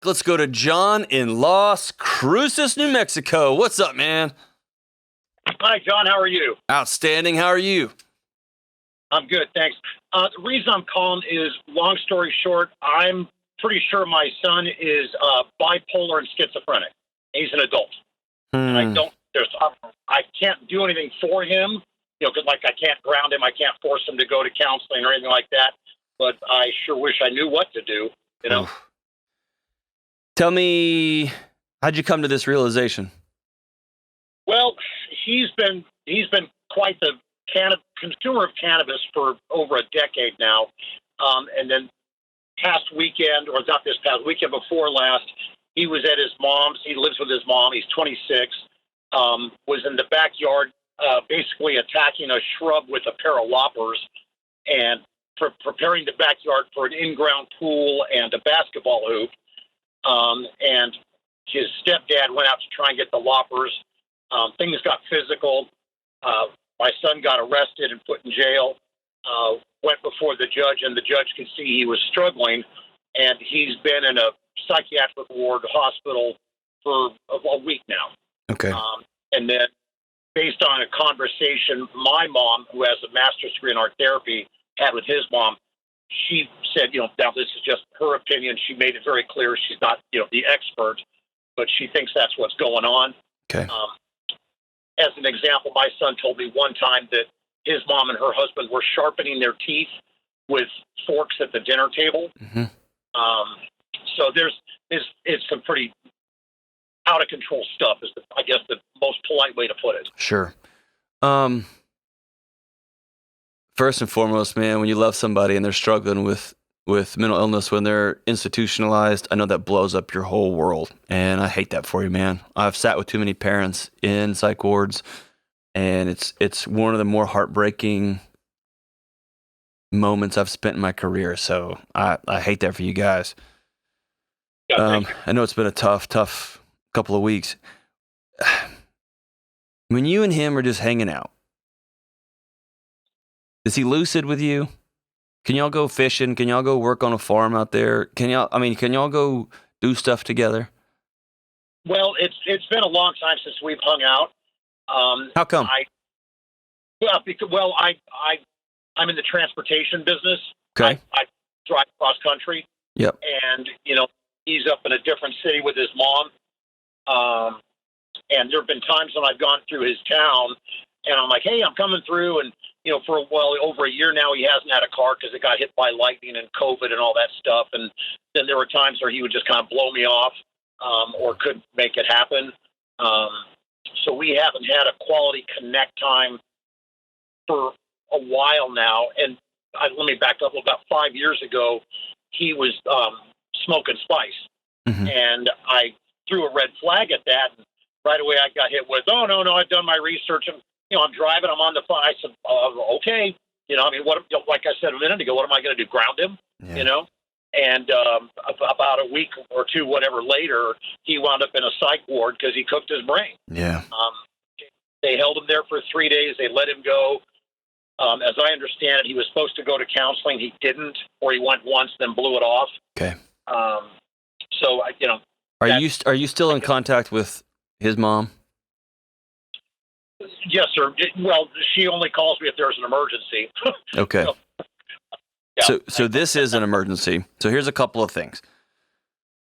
Let's go to John in Las Cruces, New Mexico. What's up, man? Hi, John. How are you? Outstanding. How are you? I'm good, thanks. The reason I'm calling is, long story short, I'm pretty sure my son is bipolar and schizophrenic. He's an adult, and I can't do anything for him, because I can't ground him, I can't force him to go to counseling or anything like that. But I sure wish I knew what to do. Oof. Tell me, how'd you come to this realization? Well, he's been quite the consumer of cannabis for over a decade now, and then past weekend, or not this past weekend, before last, he was at his mom's. He lives with his mom. He's 26. Was in the backyard, basically attacking a shrub with a pair of loppers, and preparing the backyard for an in-ground pool and a basketball hoop. And his stepdad went out to try and get the loppers. Things got physical. My son got arrested and put in jail, went before the judge, and the judge could see he was struggling, and he's been in a psychiatric ward hospital for a week now. Okay. And then, based on a conversation my mom, who has a master's degree in art therapy, had with his mom, she said, now this is just her opinion. She made it very clear she's not, the expert, but she thinks that's what's going on. Okay. As an example, my son told me one time that his mom and her husband were sharpening their teeth with forks at the dinner table. Mm-hmm. So it's some pretty out of control stuff, is I guess the most polite way to put it. Sure. First and foremost, man, when you love somebody and they're struggling with mental illness, when they're institutionalized, I know that blows up your whole world. And I hate that for you, man. I've sat with too many parents in psych wards, and it's one of the more heartbreaking moments I've spent in my career. So I hate that for you guys. Yeah, I know it's been a tough couple of weeks. When you and him are just hanging out, is he lucid with you? Can y'all go fishing? Can y'all go work on a farm out there? Can y'all go do stuff together? Well, it's been a long time since we've hung out. How come? I'm in the transportation business. Okay. I drive cross country. Yep. And, he's up in a different city with his mom. And there have been times when I've gone through his town, and I'm like, hey, I'm coming through. And, for over a year now, he hasn't had a car because it got hit by lightning and COVID and all that stuff. And then there were times where he would just kind of blow me off, or couldn't make it happen. So we haven't had a quality connect time for a while now. And let me back up. About 5 years ago, he was smoking spice. Mm-hmm. And I threw a red flag at that. And right away, I got hit with, oh, no, I've done my research. And, I'm driving, I'm on the phone. I said, okay. Like I said a minute ago, what am I going to do? Ground him? Yeah. And about a week or two, whatever later, he wound up in a psych ward because he cooked his brain. Yeah. They held him there for 3 days. They let him go. As I understand it, he was supposed to go to counseling. He didn't, or he went once, then blew it off. Okay. So, Are you still in contact with his mom? Yes, sir. Well, she only calls me if there's an emergency. Okay. Yeah. So this is an emergency. So here's a couple of things.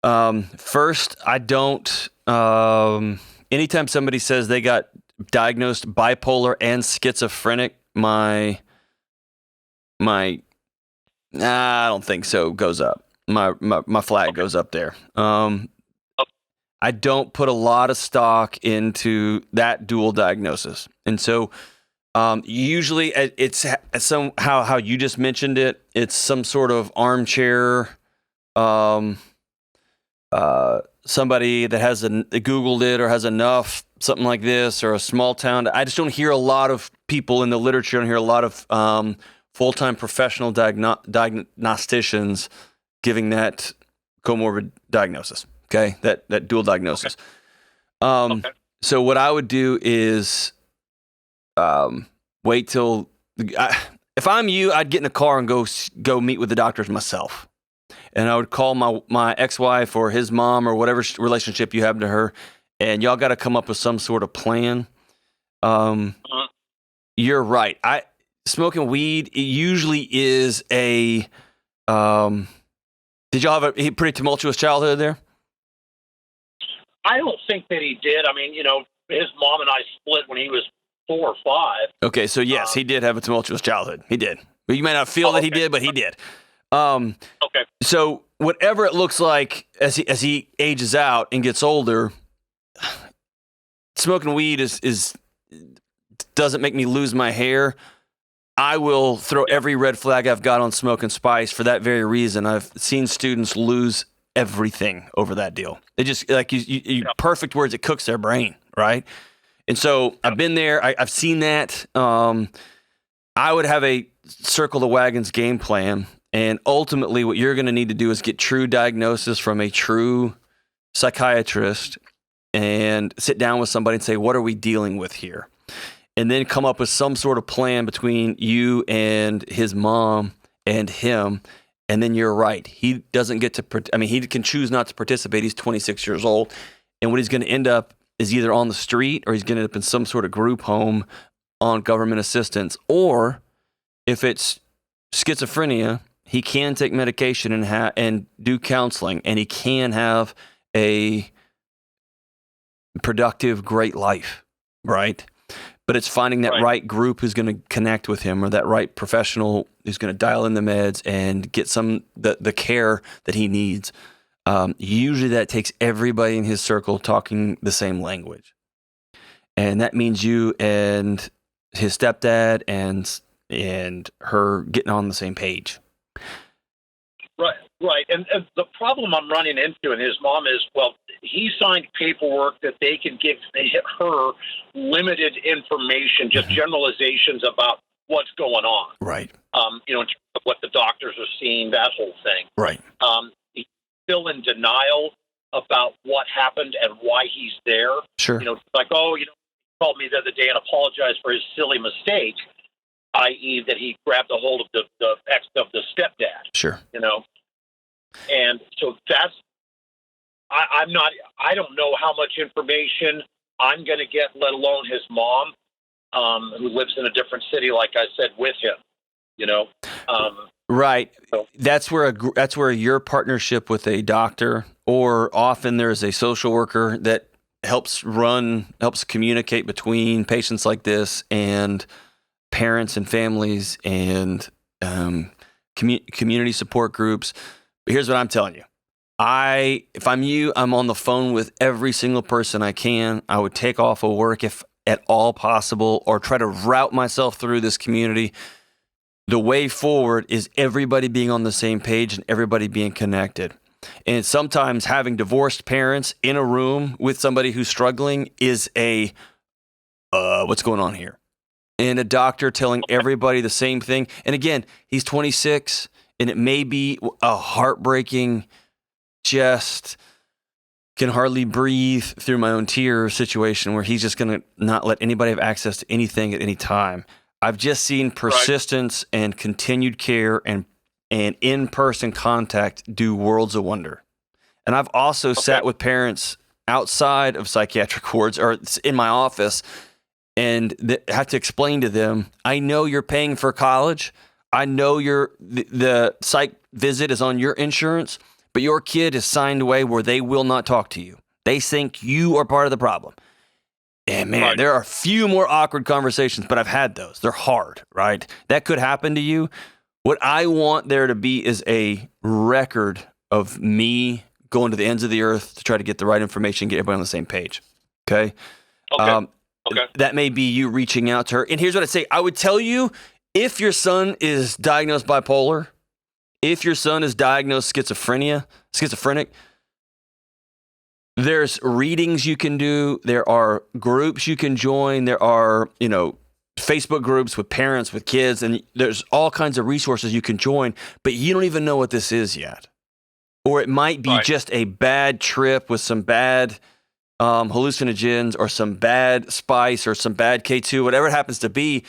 First, I don't. Anytime somebody says they got diagnosed bipolar and schizophrenic, I don't think so, goes up. My flag goes up there. I don't put a lot of stock into that dual diagnosis. And so usually it's somehow how you just mentioned it. It's some sort of armchair, somebody that has Googled it or has enough, something like this, or a small town. I just don't hear a lot of people in the literature. I don't hear a lot of full-time professional diagnosticians giving that comorbid diagnosis. Okay, that dual diagnosis. Okay. So what I would do is wait till if I'm you, I'd get in a car and go meet with the doctors myself. and I would call my ex-wife or his mom or whatever relationship you have to her, and y'all got to come up with some sort of plan. You're right. Smoking weed, it usually is a. Did y'all have a pretty tumultuous childhood there? I don't think that he did. I mean, his mom and I split when he was 4 or 5. Okay, so yes, he did have a tumultuous childhood. He did. But you may not feel that he did, but he did. Okay. So whatever it looks like as he ages out and gets older, smoking weed is doesn't make me lose my hair. I will throw every red flag I've got on smoking spice for that very reason. I've seen students lose everything over that deal. They just, like you perfect words, it cooks their brain, right? And so I've been there. I've seen that. I would have a circle the wagons game plan. And ultimately what you're going to need to do is get true diagnosis from a true psychiatrist and sit down with somebody and say, what are we dealing with here? And then come up with some sort of plan between you and his mom and him. And then you're right. He doesn't get to, he can choose not to participate. He's 26 years old. And what he's going to end up is either on the street or he's going to end up in some sort of group home on government assistance. Or if it's schizophrenia, he can take medication and do counseling, and he can have a productive, great life, right? But it's finding that right group who's going to connect with him, or that right professional who's going to dial in the meds and get the care that he needs. Usually that takes everybody in his circle talking the same language. And that means you and his stepdad and her getting on the same page. Right. And the problem I'm running into, and his mom is, he signed paperwork that they can give her limited information, just generalizations about what's going on. Right. In terms of what the doctors are seeing, that whole thing. Right. He's still in denial about what happened and why he's there. Sure. Like, he called me the other day and apologized for his silly mistake, i.e. that he grabbed a hold of the ex of the stepdad. Sure. And so that's, I don't know how much information I'm going to get, let alone his mom, who lives in a different city, like I said, with him, Right. So. That's where your partnership with a doctor, or often there's a social worker that helps communicate between patients like this and parents and families and community support groups. But here's what I'm telling you. If I'm you, I'm on the phone with every single person I can. I would take off of work if at all possible, or try to route myself through this community. The way forward is everybody being on the same page and everybody being connected. And sometimes having divorced parents in a room with somebody who's struggling is what's going on here? And a doctor telling everybody the same thing. And again, he's 26. And it may be a heartbreaking, just can hardly breathe through my own tears situation where he's just going to not let anybody have access to anything at any time. I've just seen persistence and continued care and in-person contact do worlds of wonder. And I've also sat with parents outside of psychiatric wards or in my office and have to explain to them, I know you're paying for college. I know the psych visit is on your insurance, but your kid is signed away where they will not talk to you. They think you are part of the problem. And man, there are a few more awkward conversations, but I've had those. They're hard, right? That could happen to you. What I want there to be is a record of me going to the ends of the earth to try to get the right information, get everybody on the same page. Okay? That may be you reaching out to her. And here's what I'd say. I would tell you, if your son is diagnosed bipolar, if your son is diagnosed schizophrenic, there's readings you can do. There are groups you can join. There are, Facebook groups with parents, with kids, and there's all kinds of resources you can join, but you don't even know what this is yet. Or it might be just a bad trip with some bad hallucinogens or some bad spice or some bad K2, whatever it happens to be.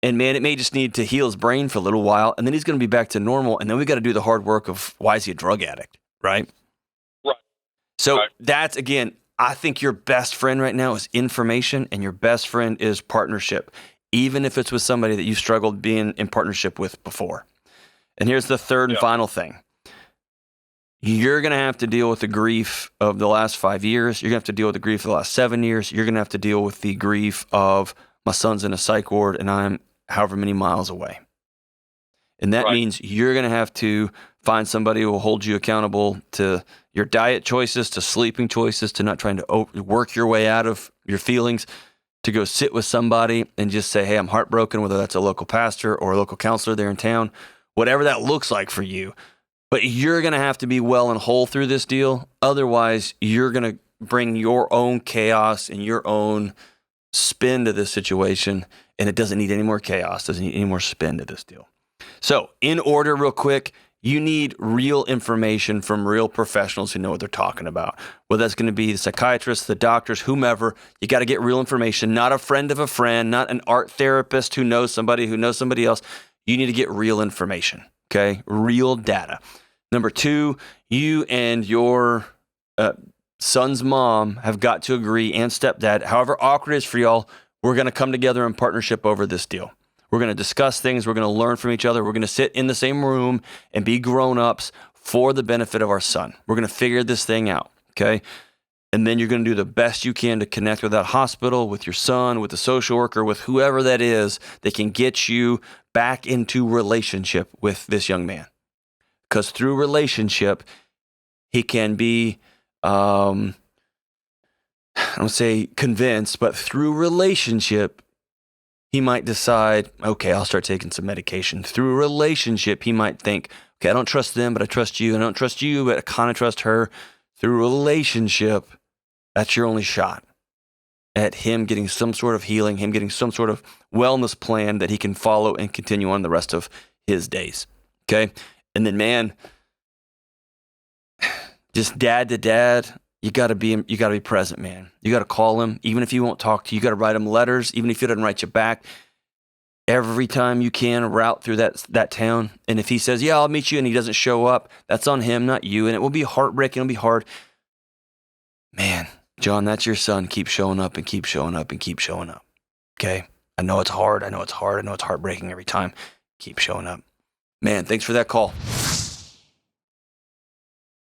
And man, it may just need to heal his brain for a little while, and then he's going to be back to normal. And then we got to do the hard work of why is he a drug addict, right? Right. So Right. that's, again, I think your best friend right now is information, and your best friend is partnership, even if it's with somebody that you struggled being in partnership with before. And here's the third and final thing. You're going to have to deal with the grief of the last 5 years. You're going to have to deal with the grief of the last 7 years. You're going to have to deal with the grief of my son's in a psych ward and I'm however many miles away. And that means you're going to have to find somebody who will hold you accountable to your diet choices, to sleeping choices, to not trying to work your way out of your feelings, to go sit with somebody and just say, hey, I'm heartbroken, whether that's a local pastor or a local counselor there in town, whatever that looks like for you. But you're going to have to be well and whole through this deal. Otherwise, you're going to bring your own chaos and your own spin to this situation, and it doesn't need any more chaos, doesn't need any more spin to this deal. So, in order, real quick, you need real information from real professionals who know what they're talking about. Whether that's going to be the psychiatrists, the doctors, whomever, you got to get real information, not a friend of a friend, not an art therapist who knows somebody else. You need to get real information. Okay, real data. Number 2, you and your son's mom have got to agree, and stepdad, however awkward it is for y'all, we're going to come together in partnership over this deal. We're going to discuss things. We're going to learn from each other. We're going to sit in the same room and be grown-ups for the benefit of our son. We're going to figure this thing out, okay? And then you're going to do the best you can to connect with that hospital, with your son, with the social worker, with whoever that is that can get you back into relationship with this young man. Because through relationship, he can be, I don't say convinced, but through relationship, he might decide, okay, I'll start taking some medication. Through relationship, he might think, okay, I don't trust them, but I trust you. And I don't trust you, but I kind of trust her. Through relationship, that's your only shot at him getting some sort of healing, him getting some sort of wellness plan that he can follow and continue on the rest of his days. Okay? And then, man, just dad to dad, you gotta be present, man. You gotta call him, even if he won't talk to you. You gotta write him letters, even if he doesn't write you back. Every time you can, route through that town. And if he says, yeah, I'll meet you, and he doesn't show up, that's on him, not you. And it will be heartbreaking. It'll be hard. Man, John, that's your son. Keep showing up and keep showing up and keep showing up. Okay? I know it's hard. I know it's heartbreaking every time. Keep showing up. Man, thanks for that call.